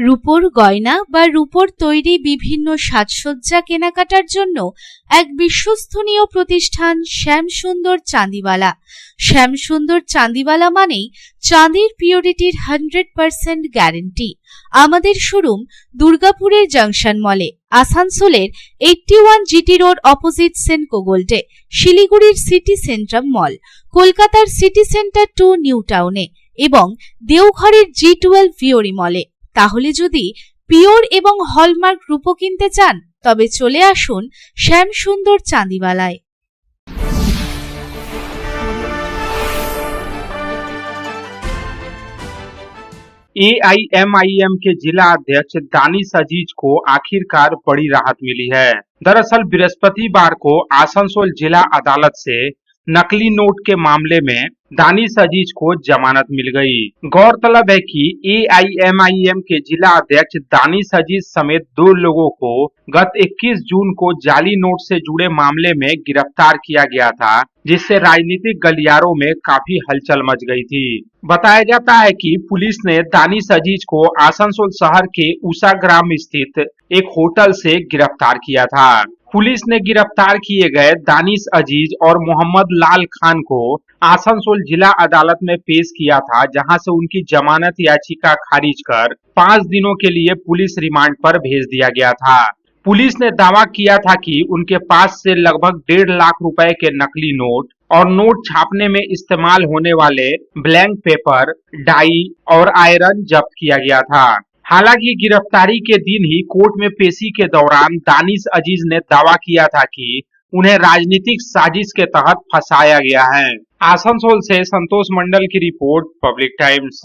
রূপোর গয়না বা রূপোর তৈরি বিভিন্ন সাজসজ্জা কেনাকাটার জন্য এক বিশ্বস্তনীয় প্রতিষ্ঠান শ্যামসুন্দর চাঁদিওয়ালা। শ্যামসুন্দর চাঁদিওয়ালা মানেই চাঁদির পিওরিটির 100% গ্যারেন্টি। আমাদের শোরুম দুর্গাপুরের জংশন মলে, আসানসোলের 81 জিটি রোড অপোজিট সেনকো গোল্ডে, শিলিগুড়ির সিটি সেন্ট্রাম মল, কলকাতার সিটি সেন্টার 2 নিউ টাউনে এবং দেওঘরের G12 ভিওরি মলে। তাহলে যদি পিওর এবং হলমার্ক রূপো কিনতে চান তবে চলে আসুন শ্যামসুন্দর চাঁদিওয়ালায়। AIMIM के जिला अध्यक्ष दानिश अजीज को आखिरकार बड़ी राहत मिली है। दरअसल बृहस्पतिवार को आसनसोल जिला अदालत से नकली नोट के मामले में दानिश अजीज को जमानत मिल गई। गौरतलब है कि AIMIM के जिला अध्यक्ष दानिश अजीज समेत 2 लोगों को गत 21 जून को जाली नोट से जुड़े मामले में गिरफ्तार किया गया था, जिससे राजनीतिक गलियारों में काफी हलचल मच गई थी। बताया जाता है कि पुलिस ने दानिश अजीज को आसनसोल शहर के उषा ग्राम स्थित एक होटल से गिरफ्तार किया था। पुलिस ने गिरफ्तार किए गए दानिश अजीज और मोहम्मद लाल खान को आसनसोल जिला अदालत में पेश किया था, जहां से उनकी जमानत याचिका खारिज कर 5 दिनों के लिए पुलिस रिमांड पर भेज दिया गया था। पुलिस ने दावा किया था कि उनके पास से लगभग 1.5 लाख रुपए के नकली नोट और नोट छापने में इस्तेमाल होने वाले ब्लैंक पेपर, डाई और आयरन जब्त किया गया था। हालांकि गिरफ्तारी के दिन ही कोर्ट में पेशी के दौरान दानिश अजीज ने दावा किया था कि उन्हें राजनीतिक साजिश के तहत फंसाया गया है। आसनसोल से संतोष मंडल की रिपोर्ट, पब्लिक टाइम्स।